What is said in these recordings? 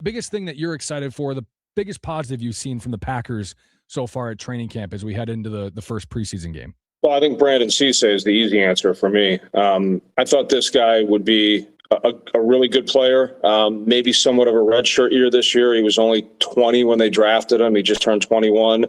biggest thing that you're excited for, the biggest positive you've seen from the Packers so far at training camp as we head into the first preseason game? Well, I think Brandon Cisse is the easy answer for me. I thought this guy would be a really good player, maybe somewhat of a redshirt year this year. He was only 20 when they drafted him. He just turned 21.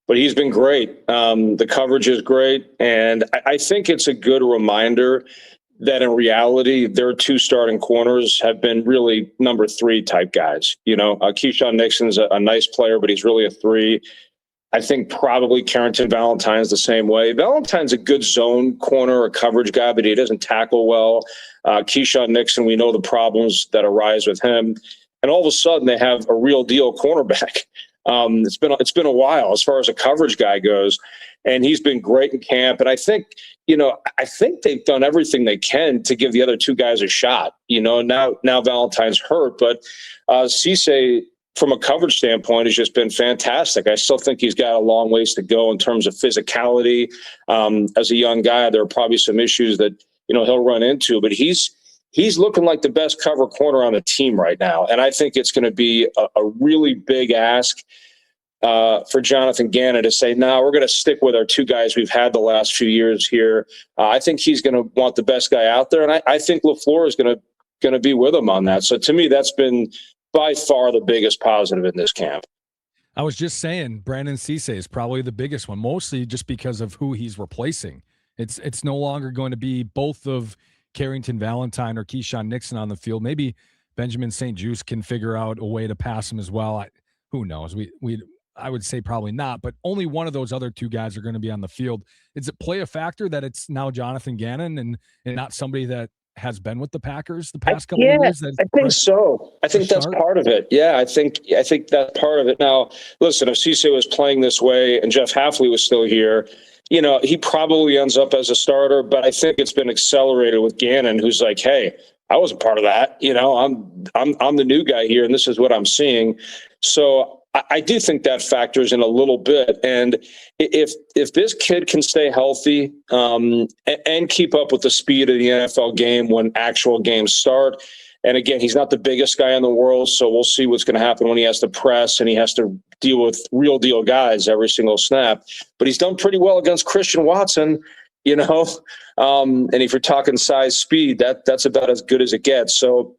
But he's been great. The coverage is great. And I think it's a good reminder that in reality, their two starting corners have been really number three type guys. Keyshawn Nixon's a nice player, but he's really a three. I think probably Carrington Valentine's the same way. Valentine's a good zone corner, a coverage guy, but he doesn't tackle well. Keyshawn Nixon, we know the problems that arise with him. And all of a sudden, they have a real deal cornerback. It's been a while as far as a coverage guy goes, and he's been great in camp. And I think they've done everything they can to give the other two guys a shot. Now Valentine's hurt, but Cisse, from a coverage standpoint, has just been fantastic. I still think he's got a long ways to go in terms of physicality. As a young guy, there are probably some issues that he'll run into, but he's looking like the best cover corner on the team right now. And I think it's going to be a really big ask for Jonathan Gannon to say, no, we're going to stick with our two guys we've had the last few years here. I think he's going to want the best guy out there. And I think LaFleur is going to be with him on that. So to me, that's been by far the biggest positive in this camp. I was just saying Brandon Cisse is probably the biggest one, mostly just because of who he's replacing. It's no longer going to be both of Carrington Valentine or Keyshawn Nixon on the field. Maybe Benjamin St-Juste can figure out a way to pass him as well. Who knows? I would say probably not, but only one of those other two guys are going to be on the field. Does it play a factor that it's now Jonathan Gannon and not somebody that has been with the Packers the past couple of years? I think so. I think that's part of it. Yeah, I think that's part of it. Now, listen, if Cisse was playing this way and Jeff Hafley was still here, he probably ends up as a starter, but I think it's been accelerated with Gannon, who's like, hey, I wasn't part of that. I'm the new guy here, and this is what I'm seeing. So I do think that factors in a little bit. And if this kid can stay healthy and keep up with the speed of the NFL game when actual games start, and again, he's not the biggest guy in the world, so we'll see what's going to happen when he has to press and he has to deal with real deal guys every single snap. But he's done pretty well against Christian Watson, and if you're talking size, speed, that's about as good as it gets. So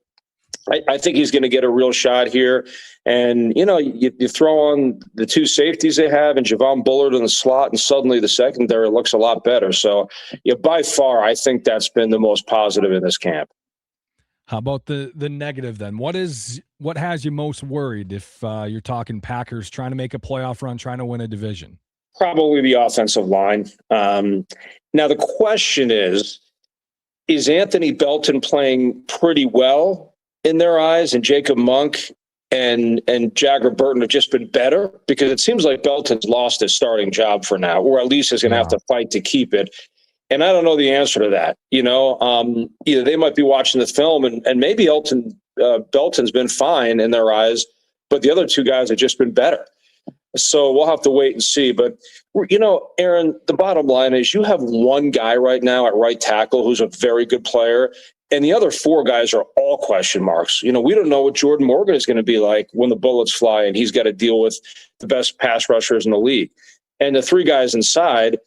I think he's going to get a real shot here. And, you throw on the two safeties they have and Javon Bullard in the slot, and suddenly the secondary looks a lot better. So, by far, I think that's been the most positive in this camp. How about the negative then? What has you most worried if you're talking Packers trying to make a playoff run, trying to win a division? Probably the offensive line. Now, the question is Anthony Belton playing pretty well in their eyes, and Jacob Monk and Jagger Burton have just been better? Because it seems like Belton's lost his starting job for now, or at least is going to have to fight to keep it. And I don't know the answer to that. Either they might be watching the film and maybe Belton's been fine in their eyes, but the other two guys have just been better. So we'll have to wait and see. But, Aaron, the bottom line is you have one guy right now at right tackle who's a very good player, and the other four guys are all question marks. We don't know what Jordan Morgan is going to be like when the bullets fly and he's got to deal with the best pass rushers in the league. And the three guys inside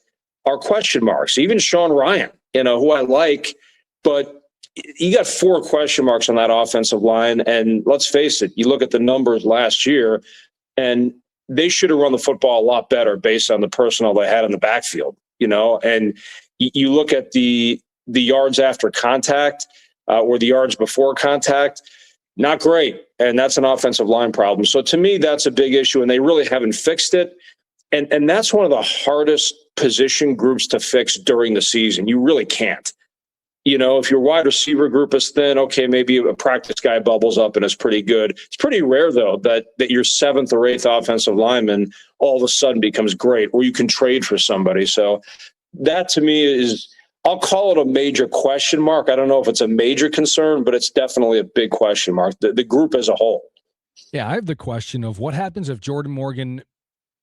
are question marks. Even Sean Ryan, who I like, but you got four question marks on that offensive line. And let's face it, you look at the numbers last year, and they should have run the football a lot better based on the personnel they had in the backfield, and you look at the yards after contact or the yards before contact, not great. And that's an offensive line problem. So to me, that's a big issue, and they really haven't fixed it. And that's one of the hardest position groups to fix during the season. You really can't. If your wide receiver group is thin, okay, maybe a practice guy bubbles up and is pretty good. It's pretty rare, though, that your seventh or eighth offensive lineman all of a sudden becomes great, or you can trade for somebody. So that to me is, I'll call it a major question mark. I don't know if it's a major concern, but it's definitely a big question mark, the group as a whole. Yeah, I have the question of what happens if Jordan Morgan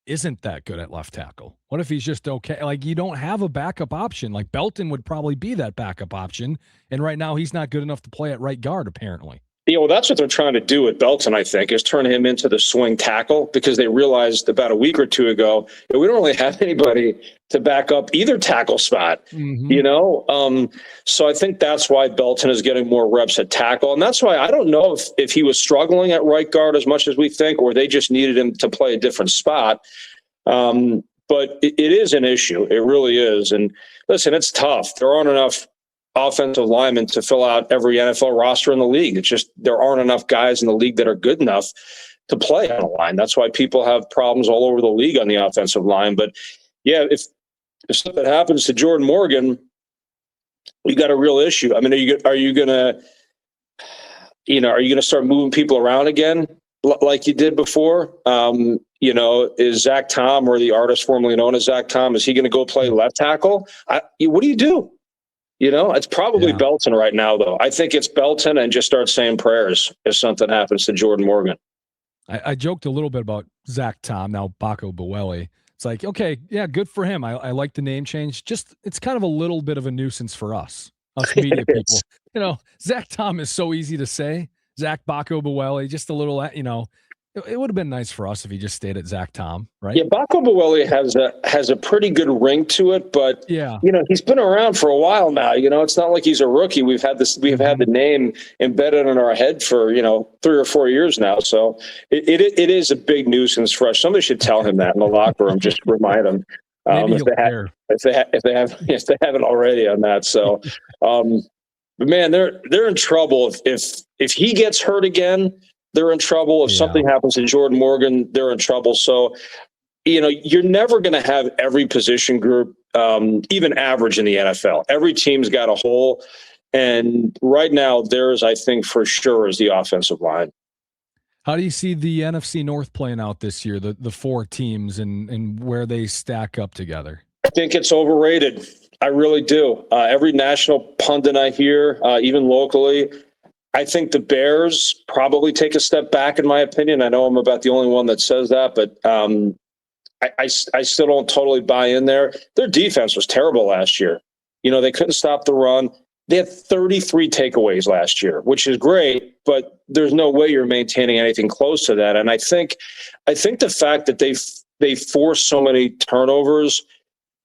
isn't that good at left tackle? What if he's just okay? Like, you don't have a backup option. Like, Belton would probably be that backup option, and right now he's not good enough to play at right guard, apparently. Yeah, well, that's what they're trying to do with Belton, I think, is turn him into the swing tackle, because they realized about a week or two ago that we don't really have anybody to back up either tackle spot, Hmm. you know? So I think that's why Belton is getting more reps at tackle. And that's why I don't know if he was struggling at right guard as much as we think, or they just needed him to play a different spot. But it is an issue. It really is. And listen, it's tough. There aren't enough offensive linemen to fill out every NFL roster in the league. It's just there aren't enough guys in the league that are good enough to play on a line. That's why people have problems all over the league on the offensive line. But yeah, if something happens to Jordan Morgan, you got a real issue. I mean, are you gonna start moving people around again like you did before? Is Zach Tom, or the artist formerly known as Zach Tom, is he going to go play left tackle? What do you do? It's probably Belton right now, though. I think it's Belton, and just start saying prayers if something happens to Jordan Morgan. I joked a little bit about Zach Tom, now Baco Baweli. It's like, okay, yeah, good for him. I like the name change. Just it's kind of a little bit of a nuisance for us media people. Zach Tom is so easy to say. Zach Baco Baweli, just a little, it would have been nice for us if he just stayed at Zach Tom, right? Yeah, Baco Baweli has a pretty good ring to it, but yeah, he's been around for a while now. It's not like he's a rookie. We've had the name embedded in our head for 3 or 4 years now. So it is a big nuisance for us. Somebody should tell him that in the locker room. Just remind him if they haven't already on that. So, but man, they're in trouble if he gets hurt again. They're in trouble. If something happens to Jordan Morgan, they're in trouble. So, you're never going to have every position group even average in the NFL. Every team's got a hole. And right now, theirs, I think, for sure, is the offensive line. How do you see the NFC North playing out this year, the four teams and where they stack up together? I think it's overrated. I really do. Every national pundit I hear, even locally, I think the Bears probably take a step back, in my opinion. I know I'm about the only one that says that, but I still don't totally buy in there. Their defense was terrible last year. They couldn't stop the run. They had 33 takeaways last year, which is great, but there's no way you're maintaining anything close to that. And I think the fact that they forced so many turnovers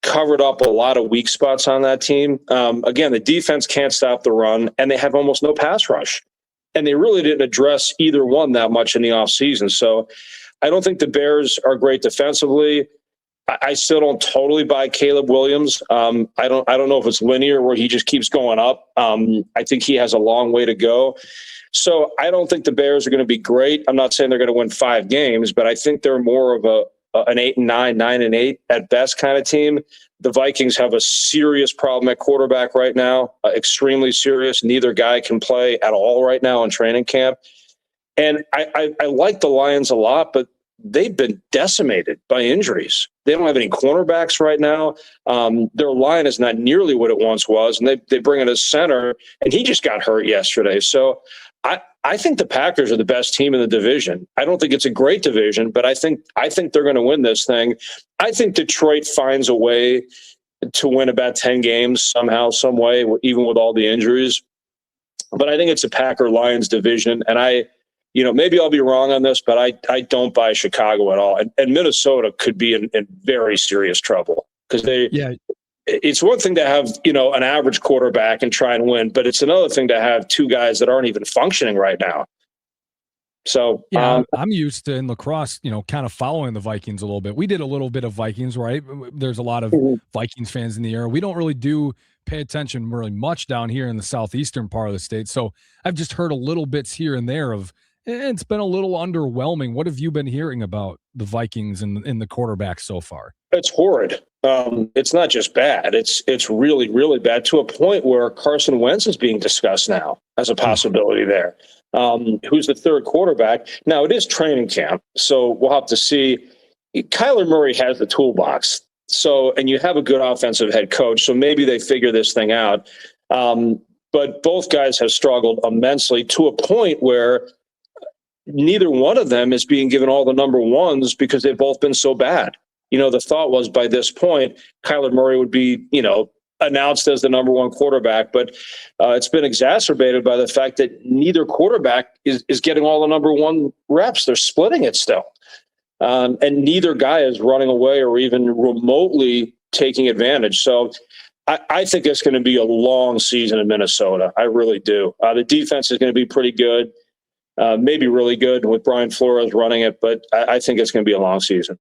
covered up a lot of weak spots on that team. Again, the defense can't stop the run, and they have almost no pass rush. And they really didn't address either one that much in the offseason. So I don't think the Bears are great defensively. I still don't totally buy Caleb Williams. I don't know if it's linear where he just keeps going up. I think he has a long way to go. So I don't think the Bears are going to be great. I'm not saying they're going to win 5 games, but I think they're more of an 8-9, 9-8 at best kind of team. The Vikings have a serious problem at quarterback right now, extremely serious. Neither guy can play at all right now in training camp. And I like the Lions a lot, but they've been decimated by injuries. They don't have any cornerbacks right now. Their line is not nearly what it once was, and they bring in a center, and he just got hurt yesterday. So I think the Packers are the best team in the division. I don't think it's a great division, but I think they're going to win this thing. I think Detroit finds a way to win about 10 games somehow, some way, even with all the injuries. But I think it's a Packer-Lions division, and maybe I'll be wrong on this, but I don't buy Chicago at all. And Minnesota could be in very serious trouble because it's one thing to have, an average quarterback and try and win, but it's another thing to have 2 guys that aren't even functioning right now. So I'm used to in lacrosse, kind of following the Vikings a little bit. We did a little bit of Vikings, right? There's a lot of Vikings fans in the area. We don't really pay attention really much down here in the southeastern part of the state. So I've just heard a little bits here and there of, it's been a little underwhelming. What have you been hearing about the Vikings and the quarterback so far? It's horrid. It's not just bad. It's really, really bad, to a point where Carson Wentz is being discussed now as a possibility there. Who's the 3rd quarterback? Now, it is training camp, so we'll have to see. Kyler Murray has the toolbox. So, and you have a good offensive head coach, so maybe they figure this thing out. But both guys have struggled immensely, to a point where neither one of them is being given all the number ones because they've both been so bad. The thought was by this point, Kyler Murray would be, announced as the number one quarterback, but it's been exacerbated by the fact that neither quarterback is getting all the number one reps. They're splitting it still. And neither guy is running away or even remotely taking advantage. So I think it's going to be a long season in Minnesota. I really do. The defense is going to be pretty good, maybe really good with Brian Flores running it, but I think it's going to be a long season.